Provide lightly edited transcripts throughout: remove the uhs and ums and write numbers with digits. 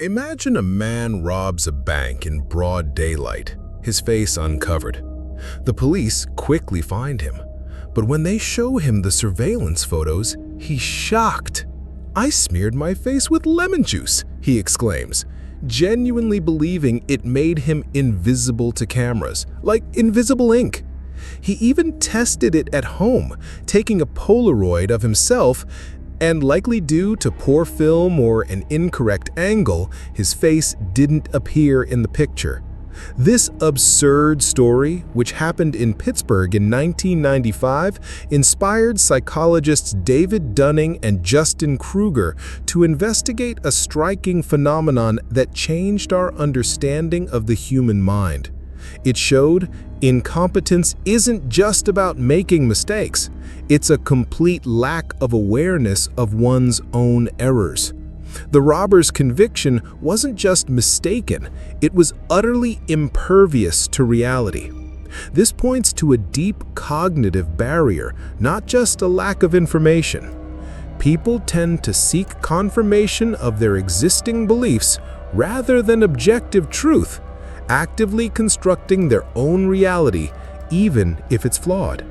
Imagine a man robs a bank in broad daylight, his face uncovered. The police quickly find him, but when they show him the surveillance photos, he's shocked. "I smeared my face with lemon juice," he exclaims, genuinely believing it made him invisible to cameras, like invisible ink. He even tested it at home, taking a Polaroid of himself, and likely due to poor film or an incorrect angle, his face didn't appear in the picture. This absurd story, which happened in Pittsburgh in 1995, inspired psychologists David Dunning and Dunning-Kruger to investigate a striking phenomenon that changed our understanding of the human mind. It showed incompetence isn't just about making mistakes. It's a complete lack of awareness of one's own errors. The robber's conviction wasn't just mistaken, it was utterly impervious to reality. This points to a deep cognitive barrier, not just a lack of information. People tend to seek confirmation of their existing beliefs rather than objective truth, actively constructing their own reality, even if it's flawed.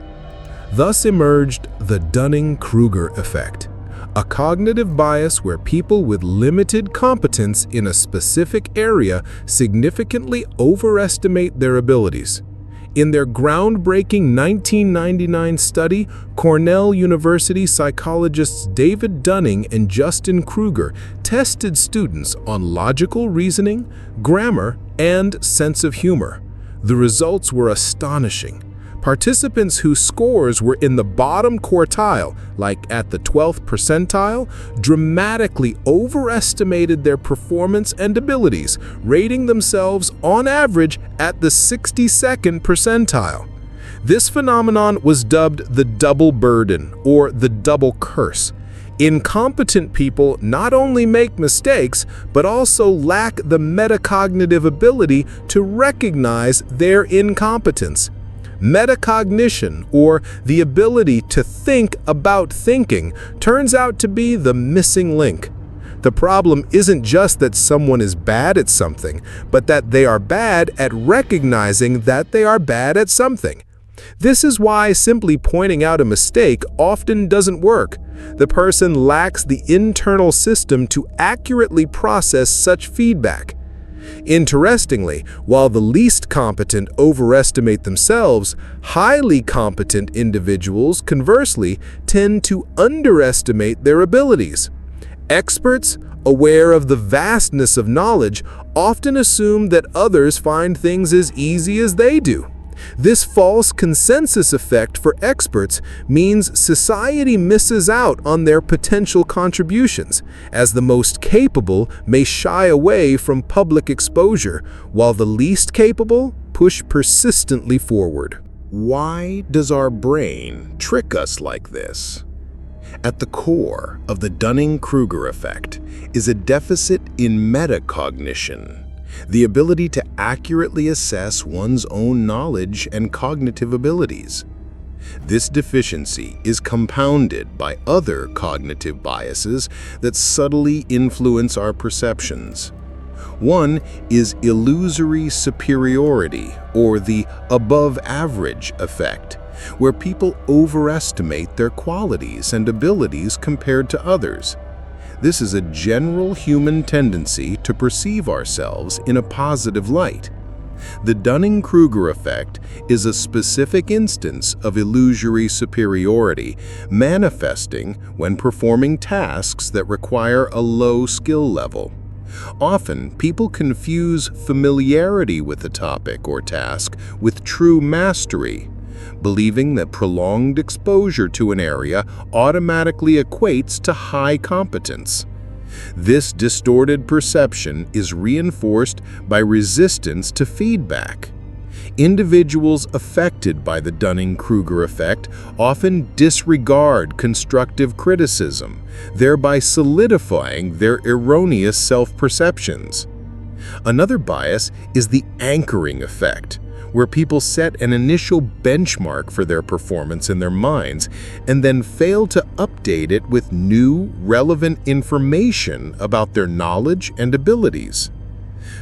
Thus emerged the Dunning-Kruger effect, a cognitive bias where people with limited competence in a specific area significantly overestimate their abilities. In their groundbreaking 1999 study, Cornell University psychologists David Dunning and Dunning-Kruger tested students on logical reasoning, grammar, and sense of humor. The results were astonishing. Participants whose scores were in the bottom quartile, like at the 12th percentile, dramatically overestimated their performance and abilities, rating themselves on average at the 62nd percentile. This phenomenon was dubbed the double burden, or the double curse. Incompetent people not only make mistakes, but also lack the metacognitive ability to recognize their incompetence. Metacognition, or the ability to think about thinking, turns out to be the missing link. The problem isn't just that someone is bad at something, but that they are bad at recognizing that they are bad at something. This is why simply pointing out a mistake often doesn't work. The person lacks the internal system to accurately process such feedback. Interestingly, while the least competent overestimate themselves, highly competent individuals, conversely, tend to underestimate their abilities. Experts, aware of the vastness of knowledge, often assume that others find things as easy as they do. This false consensus effect for experts means society misses out on their potential contributions, as the most capable may shy away from public exposure, while the least capable push persistently forward. Why does our brain trick us like this? At the core of the Dunning-Kruger effect is a deficit in metacognition, the ability to accurately assess one's own knowledge and cognitive abilities. This deficiency is compounded by other cognitive biases that subtly influence our perceptions. One is illusory superiority, or the above-average effect, where people overestimate their qualities and abilities compared to others. This is a general human tendency to perceive ourselves in a positive light. The Dunning-Kruger effect is a specific instance of illusory superiority manifesting when performing tasks that require a low skill level. Often, people confuse familiarity with a topic or task with true mastery, believing that prolonged exposure to an area automatically equates to high competence. This distorted perception is reinforced by resistance to feedback. Individuals affected by the Dunning-Kruger effect often disregard constructive criticism, thereby solidifying their erroneous self-perceptions. Another bias is the anchoring effect, where people set an initial benchmark for their performance in their minds and then fail to update it with new, relevant information about their knowledge and abilities.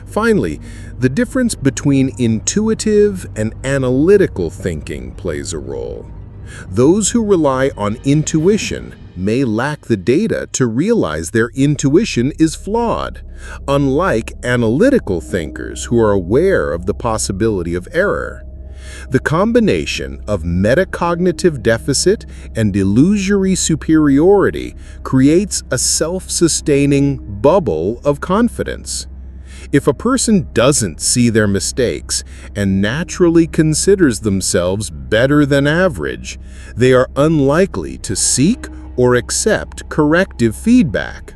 Finally, the difference between intuitive and analytical thinking plays a role. Those who rely on intuition may lack the data to realize their intuition is flawed, unlike analytical thinkers who are aware of the possibility of error. The combination of metacognitive deficit and illusory superiority creates a self-sustaining bubble of confidence. If a person doesn't see their mistakes and naturally considers themselves better than average, they are unlikely to seek or accept corrective feedback.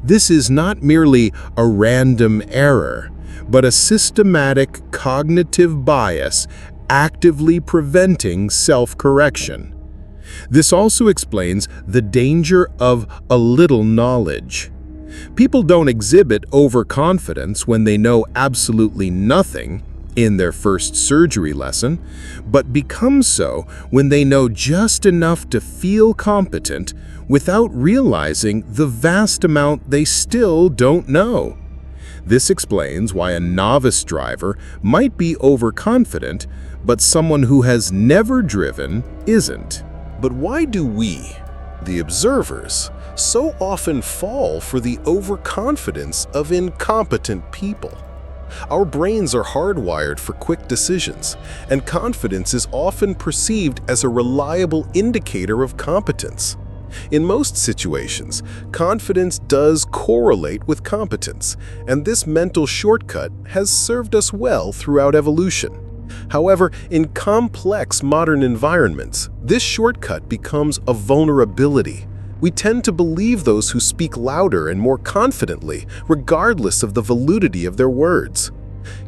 This is not merely a random error, but a systematic cognitive bias actively preventing self-correction. This also explains the danger of a little knowledge. People don't exhibit overconfidence when they know absolutely nothing in their first surgery lesson, but become so when they know just enough to feel competent without realizing the vast amount they still don't know. This explains why a novice driver might be overconfident, but someone who has never driven isn't. But why do we, the observers, so often fall for the overconfidence of incompetent people? Our brains are hardwired for quick decisions, and confidence is often perceived as a reliable indicator of competence. In most situations, confidence does correlate with competence, and this mental shortcut has served us well throughout evolution. However, in complex modern environments, this shortcut becomes a vulnerability. We tend to believe those who speak louder and more confidently, regardless of the validity of their words.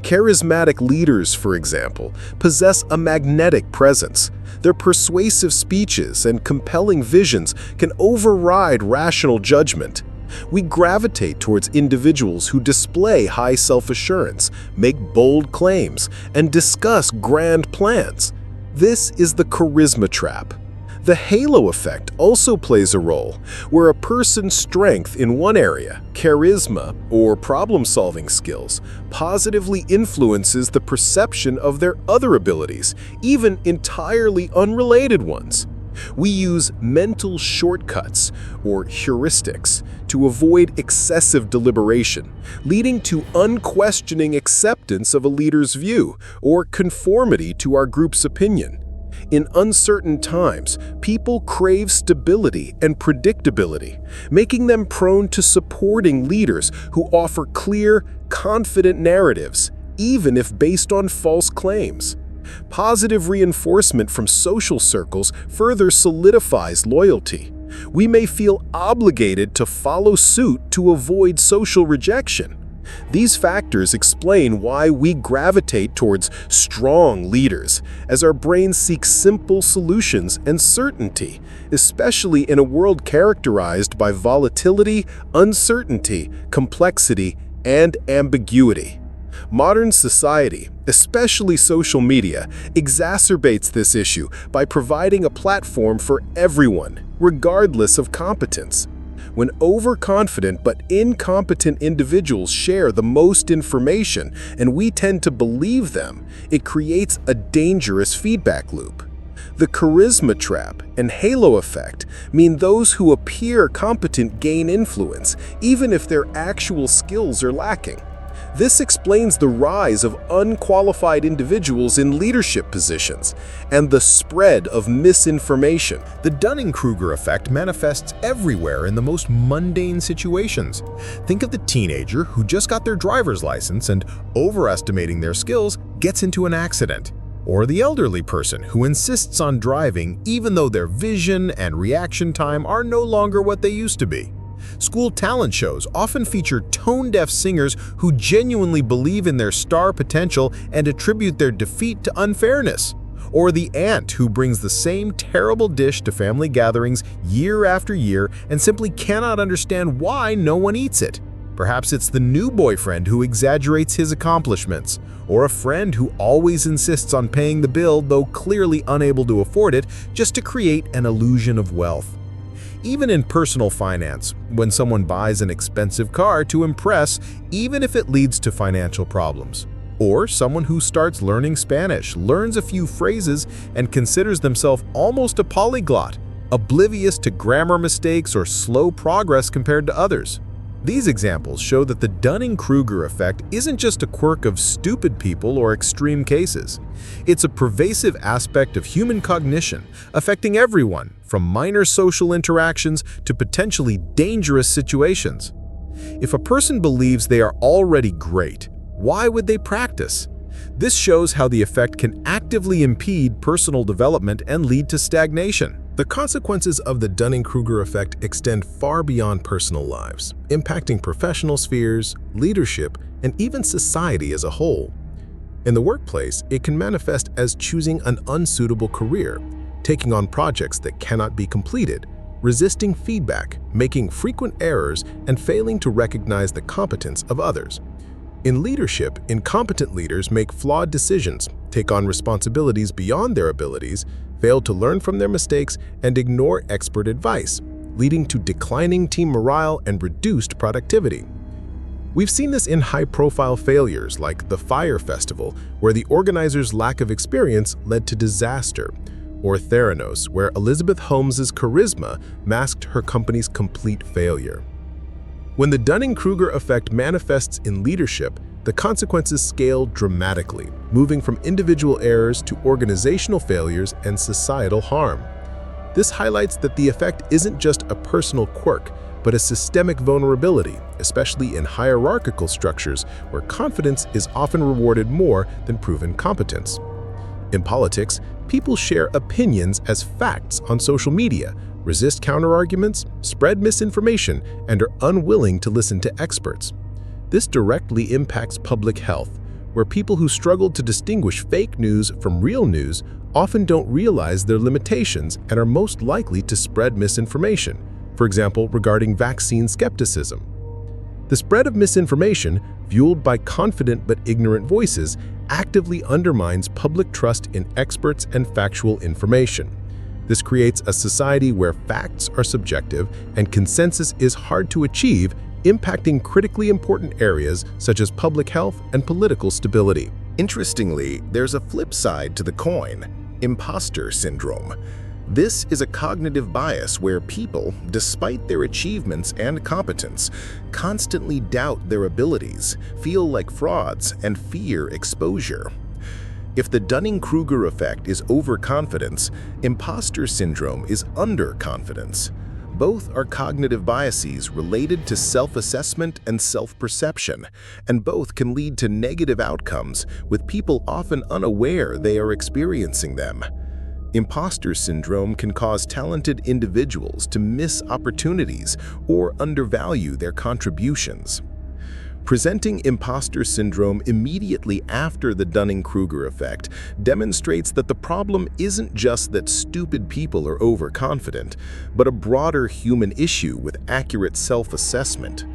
Charismatic leaders, for example, possess a magnetic presence. Their persuasive speeches and compelling visions can override rational judgment. We gravitate towards individuals who display high self-assurance, make bold claims, and discuss grand plans. This is the charisma trap. The halo effect also plays a role, where a person's strength in one area, charisma or problem-solving skills, positively influences the perception of their other abilities, even entirely unrelated ones. We use mental shortcuts, or heuristics, to avoid excessive deliberation, leading to unquestioning acceptance of a leader's view or conformity to our group's opinion. In uncertain times, people crave stability and predictability, making them prone to supporting leaders who offer clear, confident narratives, even if based on false claims. Positive reinforcement from social circles further solidifies loyalty. We may feel obligated to follow suit to avoid social rejection. These factors explain why we gravitate towards strong leaders, as our brains seek simple solutions and certainty, especially in a world characterized by volatility, uncertainty, complexity, and ambiguity. Modern society, especially social media, exacerbates this issue by providing a platform for everyone, regardless of competence. When overconfident but incompetent individuals share the most information and we tend to believe them, it creates a dangerous feedback loop. The charisma trap and halo effect mean those who appear competent gain influence, even if their actual skills are lacking. This explains the rise of unqualified individuals in leadership positions and the spread of misinformation. The Dunning-Kruger effect manifests everywhere in the most mundane situations. Think of the teenager who just got their driver's license and, overestimating their skills, gets into an accident. Or the elderly person who insists on driving even though their vision and reaction time are no longer what they used to be. School talent shows often feature tone-deaf singers who genuinely believe in their star potential and attribute their defeat to unfairness. Or the aunt who brings the same terrible dish to family gatherings year after year and simply cannot understand why no one eats it. Perhaps it's the new boyfriend who exaggerates his accomplishments, or a friend who always insists on paying the bill though clearly unable to afford it just to create an illusion of wealth. Even in personal finance, when someone buys an expensive car to impress, even if it leads to financial problems. Or someone who starts learning Spanish, learns a few phrases, and considers themselves almost a polyglot, oblivious to grammar mistakes or slow progress compared to others. These examples show that the Dunning-Kruger effect isn't just a quirk of stupid people or extreme cases. It's a pervasive aspect of human cognition, affecting everyone, from minor social interactions to potentially dangerous situations. If a person believes they are already great, why would they practice? This shows how the effect can actively impede personal development and lead to stagnation. The consequences of the Dunning-Kruger effect extend far beyond personal lives, impacting professional spheres, leadership, and even society as a whole. In the workplace, it can manifest as choosing an unsuitable career, taking on projects that cannot be completed, resisting feedback, making frequent errors, and failing to recognize the competence of others. In leadership, incompetent leaders make flawed decisions, take on responsibilities beyond their abilities, fail to learn from their mistakes, and ignore expert advice, leading to declining team morale and reduced productivity. We've seen this in high-profile failures like the Fire Festival, where the organizers' lack of experience led to disaster, or Theranos, where Elizabeth Holmes's charisma masked her company's complete failure. When the Dunning-Kruger effect manifests in leadership, the consequences scale dramatically, moving from individual errors to organizational failures and societal harm. This highlights that the effect isn't just a personal quirk, but a systemic vulnerability, especially in hierarchical structures where confidence is often rewarded more than proven competence. In politics, people share opinions as facts on social media, resist counterarguments, spread misinformation, and are unwilling to listen to experts. This directly impacts public health, where people who struggle to distinguish fake news from real news often don't realize their limitations and are most likely to spread misinformation, for example, regarding vaccine skepticism. The spread of misinformation, fueled by confident but ignorant voices, actively undermines public trust in experts and factual information. This creates a society where facts are subjective and consensus is hard to achieve, impacting critically important areas such as public health and political stability. Interestingly, there's a flip side to the coin: imposter syndrome. This is a cognitive bias where people, despite their achievements and competence, constantly doubt their abilities, feel like frauds, and fear exposure. If the Dunning-Kruger effect is overconfidence, imposter syndrome is underconfidence. Both are cognitive biases related to self-assessment and self-perception, and both can lead to negative outcomes, with people often unaware they are experiencing them. Imposter syndrome can cause talented individuals to miss opportunities or undervalue their contributions. Presenting imposter syndrome immediately after the Dunning-Kruger effect demonstrates that the problem isn't just that stupid people are overconfident, but a broader human issue with accurate self-assessment.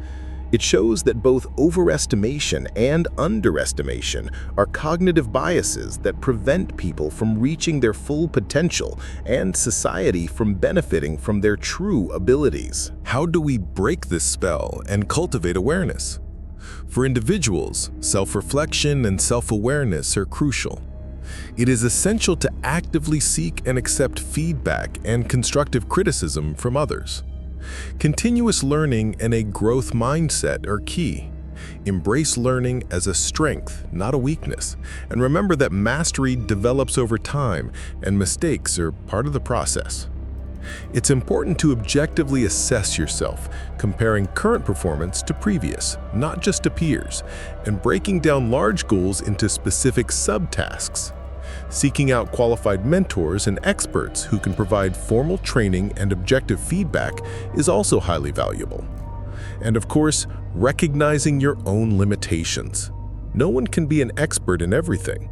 It shows that both overestimation and underestimation are cognitive biases that prevent people from reaching their full potential and society from benefiting from their true abilities. How do we break this spell and cultivate awareness? For individuals, self-reflection and self-awareness are crucial. It is essential to actively seek and accept feedback and constructive criticism from others. Continuous learning and a growth mindset are key. Embrace learning as a strength, not a weakness, and remember that mastery develops over time and mistakes are part of the process. It's important to objectively assess yourself, comparing current performance to previous, not just to peers, and breaking down large goals into specific subtasks. Seeking out qualified mentors and experts who can provide formal training and objective feedback is also highly valuable. And of course, recognizing your own limitations. No one can be an expert in everything.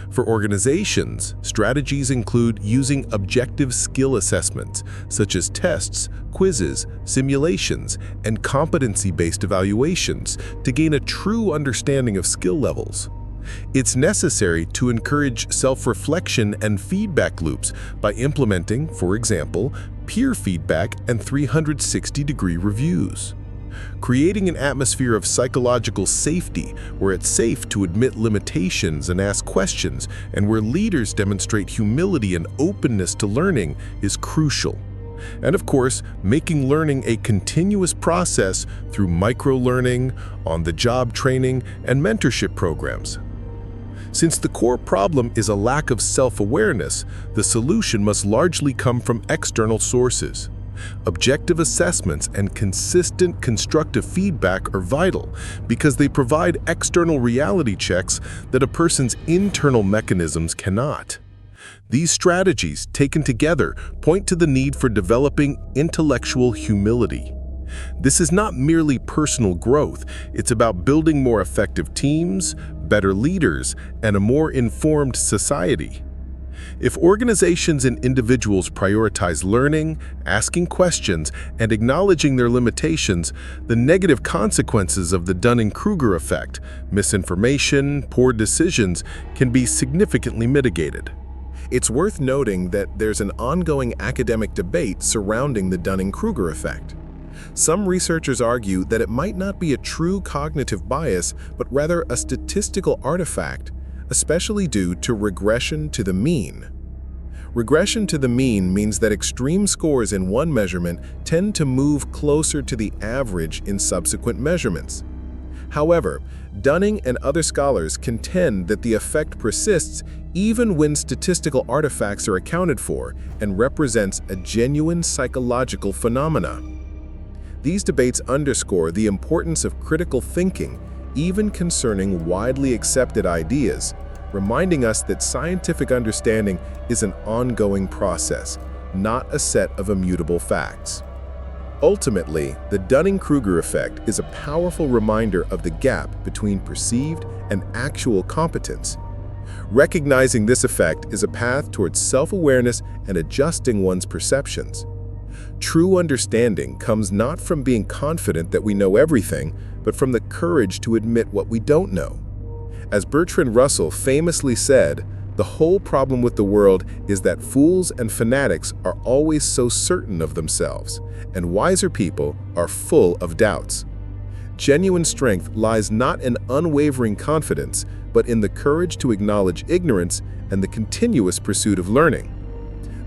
For organizations, strategies include using objective skill assessments, such as tests, quizzes, simulations, and competency-based evaluations to gain a true understanding of skill levels. It's necessary to encourage self-reflection and feedback loops by implementing, for example, peer feedback and 360-degree reviews. Creating an atmosphere of psychological safety where it's safe to admit limitations and ask questions, and where leaders demonstrate humility and openness to learning is crucial. And of course, making learning a continuous process through micro-learning, on-the-job training, and mentorship programs. Since the core problem is a lack of self-awareness, the solution must largely come from external sources. Objective assessments and consistent constructive feedback are vital because they provide external reality checks that a person's internal mechanisms cannot. These strategies, taken together, point to the need for developing intellectual humility. This is not merely personal growth, it's about building more effective teams, better leaders, and a more informed society. If organizations and individuals prioritize learning, asking questions, and acknowledging their limitations, the negative consequences of the Dunning-Kruger effect, misinformation, poor decisions, can be significantly mitigated. It's worth noting that there's an ongoing academic debate surrounding the Dunning-Kruger effect. Some researchers argue that it might not be a true cognitive bias, but rather a statistical artifact, especially due to regression to the mean. Regression to the mean means that extreme scores in one measurement tend to move closer to the average in subsequent measurements. However, Dunning and other scholars contend that the effect persists even when statistical artifacts are accounted for and represents a genuine psychological phenomena. These debates underscore the importance of critical thinking, even concerning widely accepted ideas, reminding us that scientific understanding is an ongoing process, not a set of immutable facts. Ultimately, the Dunning-Kruger effect is a powerful reminder of the gap between perceived and actual competence. Recognizing this effect is a path towards self-awareness and adjusting one's perceptions. True understanding comes not from being confident that we know everything, but from the courage to admit what we don't know. As Bertrand Russell famously said, the whole problem with the world is that fools and fanatics are always so certain of themselves, and wiser people are full of doubts. Genuine strength lies not in unwavering confidence, but in the courage to acknowledge ignorance and the continuous pursuit of learning.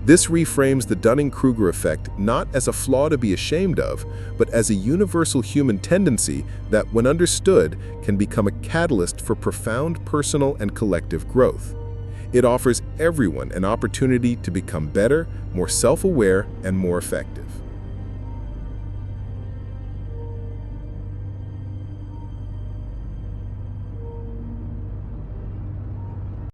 This reframes the Dunning-Kruger effect not as a flaw to be ashamed of, but as a universal human tendency that, when understood, can become a catalyst for profound personal and collective growth. It offers everyone an opportunity to become better, more self-aware, and more effective.